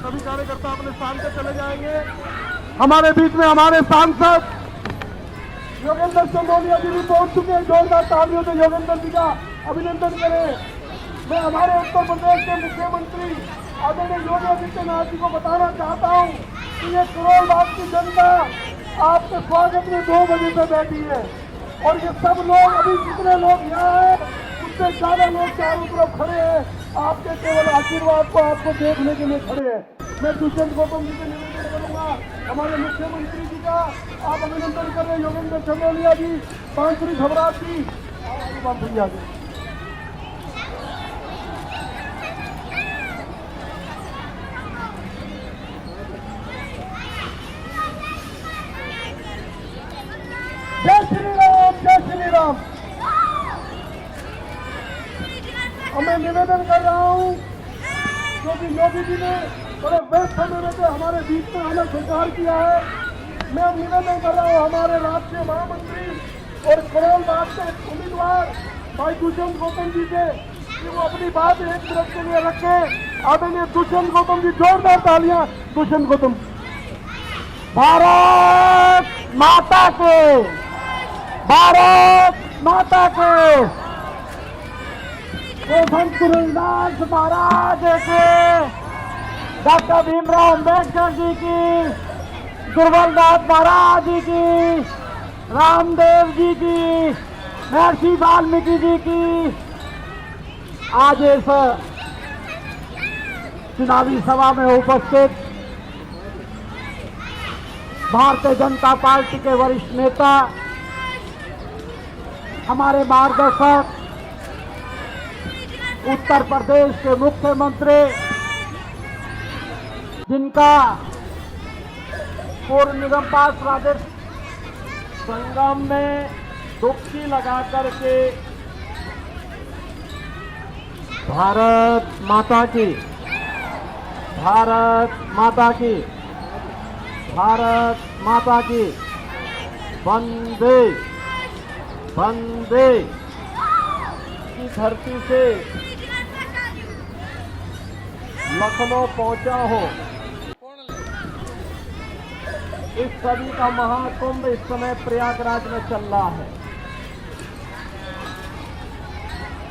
सभी कार्यकर्ता अपने स्थान पर चले जाएंगे। हमारे बीच में हमारे सांसद योगेंद्र चंदोलिया जी भी पहुंच चुके हैं। जोरदार तालियों से योगेंद्र जी का अभिनंदन करें। मैं हमारे उत्तर प्रदेश के मुख्यमंत्री आदरणीय योगी आदित्यनाथ जी को बताना चाहता हूं कि ये करोड़ बाग की जनता आपके स्वागत में 2 बजे से बैठी है और ये सब लोग अभी जितने लोग यहाँ हैं उससे ज्यादा लोग चारों तरफ खड़े हैं। आपके केवल आशीर्वाद को आपको देखने के लिए खड़े हैं। मैं दुष्यंत गौतम जी से निवेदन करूंगा हमारे मुख्यमंत्री जी का आप अभिनंदन कर रहे हैं। योगेंद्र चंदोलिया जी, बांसुरी घबराहट जी, बांसुरी आगे। जय श्री राम, जय श्री राम। और मैं निवेदन कर रहा हूं क्योंकि योगी जी ने बड़े व्यस्त समय में हमारे बीच में हमें स्वीकार किया है। मैं निवेदन कर रहा हूं हमारे राष्ट्रीय महामंत्री और करोल बाग के उम्मीदवार भाई दुष्यंत गौतम जी से कि वो अपनी बात 1 मिनट के लिए रखें। आदरणीय दुष्यंत गौतम जी, जोरदार तालियां। दुष्यंत गौतम। भारत माता के, भारत माता के, संत सूरदास महाराज के, डॉक्टर भीमराव अम्बेडकर जी की, दुर्बलदास महाराज जी की, रामदेव जी की, महर्षि वाल्मीकि जी की। आज इस चुनावी सभा में उपस्थित भारतीय जनता पार्टी के वरिष्ठ नेता, हमारे मार्गदर्शक, उत्तर प्रदेश के मुख्यमंत्री, जिनका पूर्व निगम पास राजस्व संगम में डुबकी लगा करके भारत माता की, भारत माता की, भारत माता की, वंदे वंदे की धरती से लखनऊ पहुंचा हो। इस सदी का महाकुंभ इस समय प्रयागराज में चल रहा है।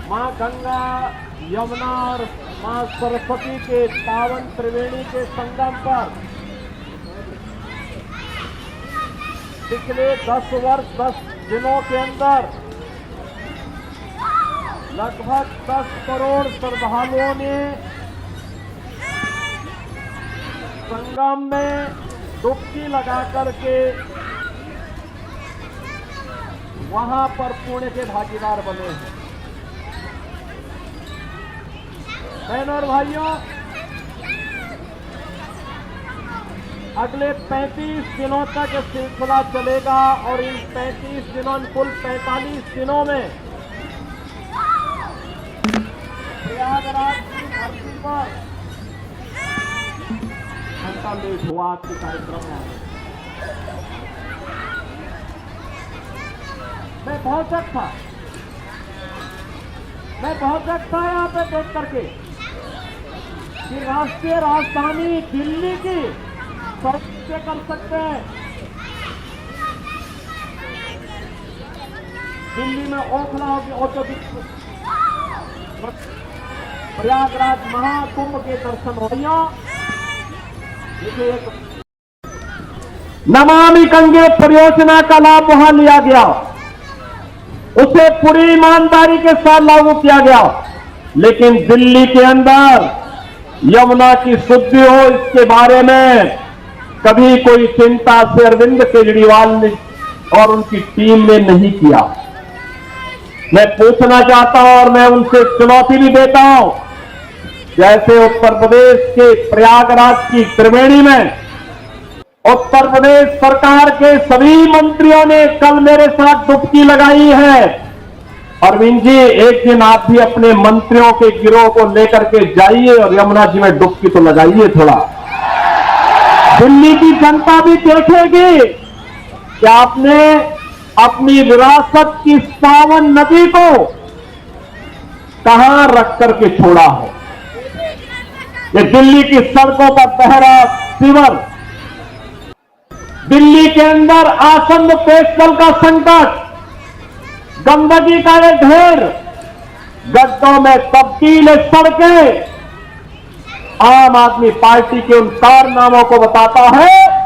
मां गंगा, यमुना और मां सरस्वती के पावन त्रिवेणी के संगम पर पिछले 10 वर्ष 10 दिनों के अंदर लगभग 10 करोड़ श्रद्धालुओं ने संगम में डुबकी लगा करके वहां पर पुण्य के भागीदार बने हैं। बहनों और भाइयों, अगले 35 दिनों तक यह सिलसिला चलेगा और इन 35 दिनों, कुल 45 दिनों में प्रयागराज की धरती पर घंटा लेट हुआ आपके कार्यक्रम में। मैं बहुत था यहाँ पे देख करके कि राष्ट्रीय राजधानी दिल्ली की सौंदर्य कर सकते हैं। दिल्ली में ओखला होगी औद्योगिक, प्रयागराज महाकुंभ के दर्शन हो रही। नमामि गंगे परियोजना का लाभ वहां लिया गया, उसे पूरी ईमानदारी के साथ लागू किया गया, लेकिन दिल्ली के अंदर यमुना की शुद्धि हो इसके बारे में कभी कोई चिंता से अरविंद केजरीवाल ने और उनकी टीम ने नहीं किया। मैं पूछना चाहता हूं और मैं उनसे चुनौती भी देता हूं, जैसे उत्तर प्रदेश के प्रयागराज की त्रिवेणी में उत्तर प्रदेश सरकार के सभी मंत्रियों ने कल मेरे साथ डुबकी लगाई है। अरविंद जी, एक दिन आप भी अपने मंत्रियों के गिरोह को लेकर के जाइए और यमुना जी में डुबकी तो लगाइए थोड़ा। दिल्ली की जनता भी देखेगी कि आपने अपनी विरासत की पावन नदी को कहां रख करके छोड़ा है। ये दिल्ली की सड़कों पर बह रहा सीवर, दिल्ली के अंदर आसन्न पेयजल का संकट, गंदगी का ये ढेर, गड्ढों में तब्दील सड़कें, आम आदमी पार्टी के उन कारनामों को बताता है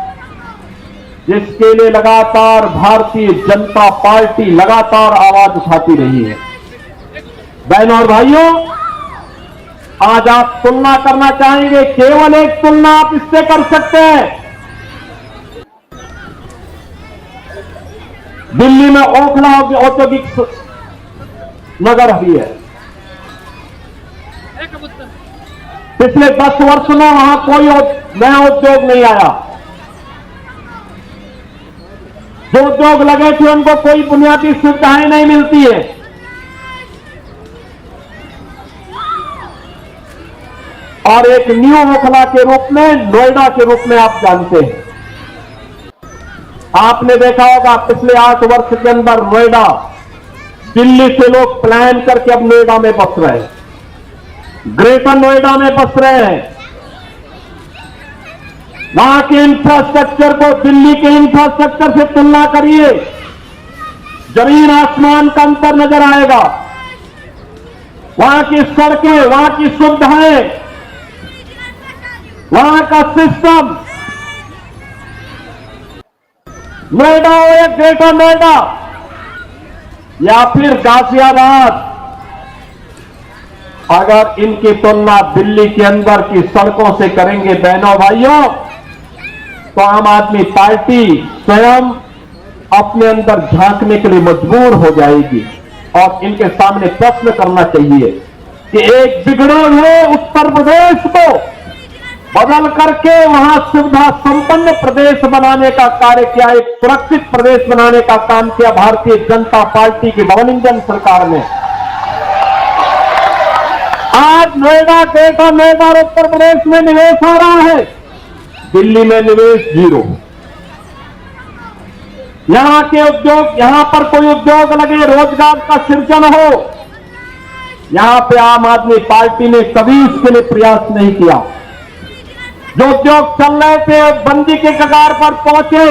जिसके लिए लगातार भारतीय जनता पार्टी लगातार आवाज उठाती रही है। बहनों और भाइयों, आज आप तुलना करना चाहेंगे, केवल एक तुलना आप इससे कर सकते हैं। दिल्ली में ओखला औद्योगिक नगर भी है। पिछले 10 वर्ष में वहां कोई नया उद्योग नहीं आया। जो उद्योग लगे थे उनको कोई बुनियादी सुविधाएं नहीं मिलती है। और एक न्यू ओखला के रूप में, नोएडा के रूप में आप जानते हैं। आपने देखा होगा पिछले 8 वर्ष के अंदर नोएडा, दिल्ली से लोग प्लान करके अब नोएडा में बस रहे हैं, ग्रेटर नोएडा में बस रहे हैं। वहां के इंफ्रास्ट्रक्चर को दिल्ली के इंफ्रास्ट्रक्चर से तुलना करिए, जमीन आसमान का अंतर नजर आएगा। वहां की सड़कें, वहां की सुविधाएं, वहां का सिस्टम, नोएडा हो या ग्रेटर नोएडा या फिर गाजियाबाद, अगर इनकी तुलना दिल्ली के अंदर की सड़कों से करेंगे बहनों भाइयों, तो आम आदमी पार्टी स्वयं अपने अंदर झांकने के लिए मजबूर हो जाएगी और इनके सामने प्रश्न करना चाहिए कि एक बिगड़े हुए उत्तर प्रदेश को बदल करके वहां सुविधा संपन्न प्रदेश बनाने का कार्य किया, एक सुरक्षित प्रदेश बनाने का काम किया भारतीय जनता पार्टी की डबल इंजन सरकार ने। आज नोएडा, ग्रेटर नोएडा और उत्तर प्रदेश में निवेश आ रहा है, दिल्ली में निवेश 0। यहां के उद्योग, यहां पर कोई उद्योग लगे, रोजगार का सृजन हो, यहां पे आम आदमी पार्टी ने कभी इसके लिए प्रयास नहीं किया। जो उद्योग चल रहे थे बंदी के कगार पर पहुंचे,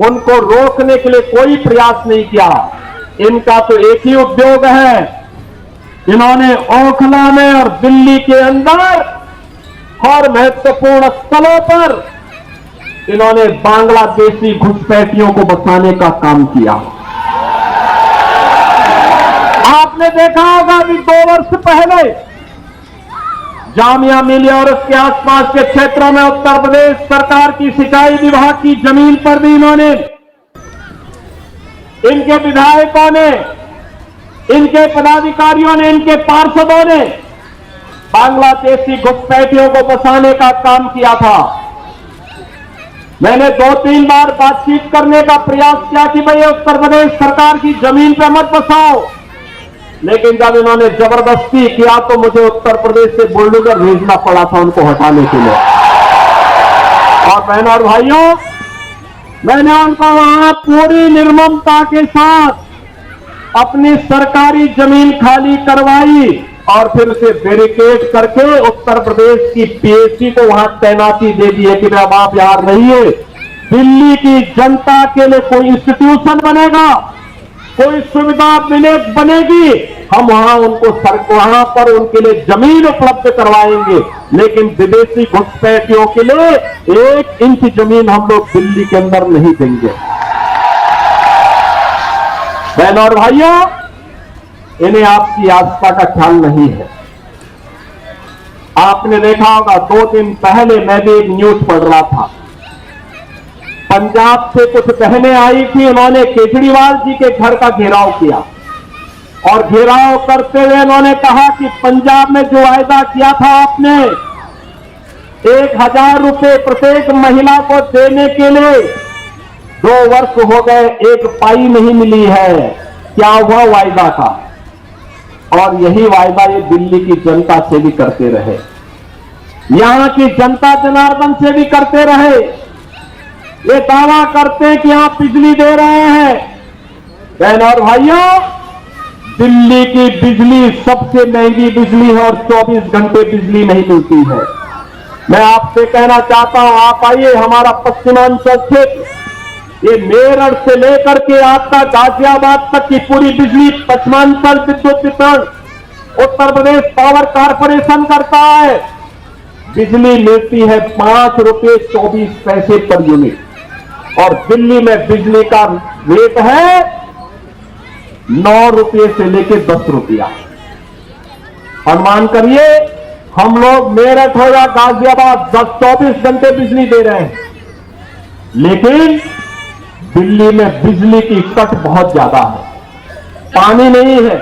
उनको रोकने के लिए कोई प्रयास नहीं किया। इनका तो एक ही उद्योग है, इन्होंने ओखला में और दिल्ली के अंदर और महत्वपूर्ण स्थलों पर इन्होंने बांग्लादेशी घुसपैठियों को बसाने का काम किया। आपने देखा होगा अभी 2 वर्ष पहले जामिया मिलिया और उसके आसपास के क्षेत्रों में उत्तर प्रदेश सरकार की सिंचाई विभाग की जमीन पर भी इन्होंने, इनके विधायकों ने, इनके पदाधिकारियों ने, इनके पार्षदों ने बांग्लादेशी घुसपैठियों को बसाने का काम किया था। मैंने 2-3 बार बातचीत करने का प्रयास किया कि भाई उत्तर प्रदेश सरकार की जमीन पर मत बसाओ, लेकिन जब इन्होंने जबरदस्ती किया तो मुझे उत्तर प्रदेश से बुलडोजर भेजना पड़ा था उनको हटाने के लिए। और बहनों और भाइयों, मैंने उनको वहां पूरी निर्ममता के साथ अपनी सरकारी जमीन खाली करवाई और फिर उसे बैरिकेड करके उत्तर प्रदेश की पीएससी को वहां तैनाती दे दी है कि अब आप यहां रहिए। दिल्ली की जनता के लिए कोई इंस्टीट्यूशन बनेगा, कोई सुविधा बनेगी, हम वहां उनको वहां पर उनके लिए जमीन उपलब्ध करवाएंगे, लेकिन विदेशी घुसपैठियों के लिए 1 इंच जमीन हम लोग दिल्ली के अंदर नहीं देंगे। बहनों और भाइयों, इन्हें आपकी आस्था का ख्याल नहीं है। आपने देखा होगा 2 दिन पहले मैं भी एक न्यूज पढ़ रहा था, पंजाब से कुछ बहनें आई थी, उन्होंने केजरीवाल जी के घर का घेराव किया और घेराव करते हुए उन्होंने कहा कि पंजाब में जो वायदा किया था आपने 1000 रुपए प्रत्येक महिला को देने के लिए, 2 वर्ष हो गए, 1 पाई नहीं मिली है। क्या हुआ वायदा का? और यही वायदा ये दिल्ली की जनता से भी करते रहे, यहां की जनता जनार्दन से भी करते रहे। ये दावा करते हैं कि आप बिजली दे रहे हैं। बहनों और भाइयों, दिल्ली की बिजली सबसे महंगी बिजली है और 24 घंटे बिजली नहीं मिलती है। मैं आपसे कहना चाहता हूं, आप आइए हमारा पश्चिमांचल क्षेत्र, ये मेरठ से लेकर के आपका गाजियाबाद तक की पूरी बिजली पश्चिमांचल विद्युत वितरण उत्तर प्रदेश पावर कारपोरेशन करता है। बिजली मिलती है 5 रुपये 24 पैसे पर यूनिट और दिल्ली में बिजली का रेट है 9 रुपये से लेकर 10 रुपया। अनुमान करिए, हम लोग मेरठ हो या गाजियाबाद 24 घंटे बिजली दे रहे हैं, लेकिन दिल्ली में बिजली की कट बहुत ज्यादा है, पानी नहीं है,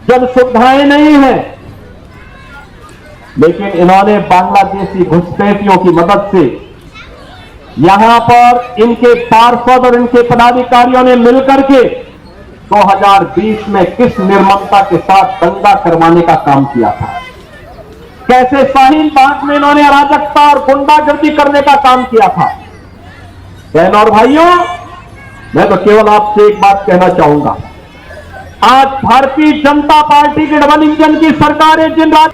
जल सुविधाएं नहीं है। लेकिन इन्होंने बांग्लादेशी घुसपैठियों की मदद से यहां पर इनके पार्षद और इनके पदाधिकारियों ने मिलकर के 2020 में किस निर्ममता के साथ दंगा करवाने का काम किया था, कैसे शाहीन बाग में इन्होंने अराजकता और गुंडागर्दी करने का काम किया था। बहनों और भाइयों, मैं तो केवल आपसे एक बात कहना चाहूंगा, आज भारतीय जनता पार्टी के डबल इंजन की सरकार है, जिन राज्य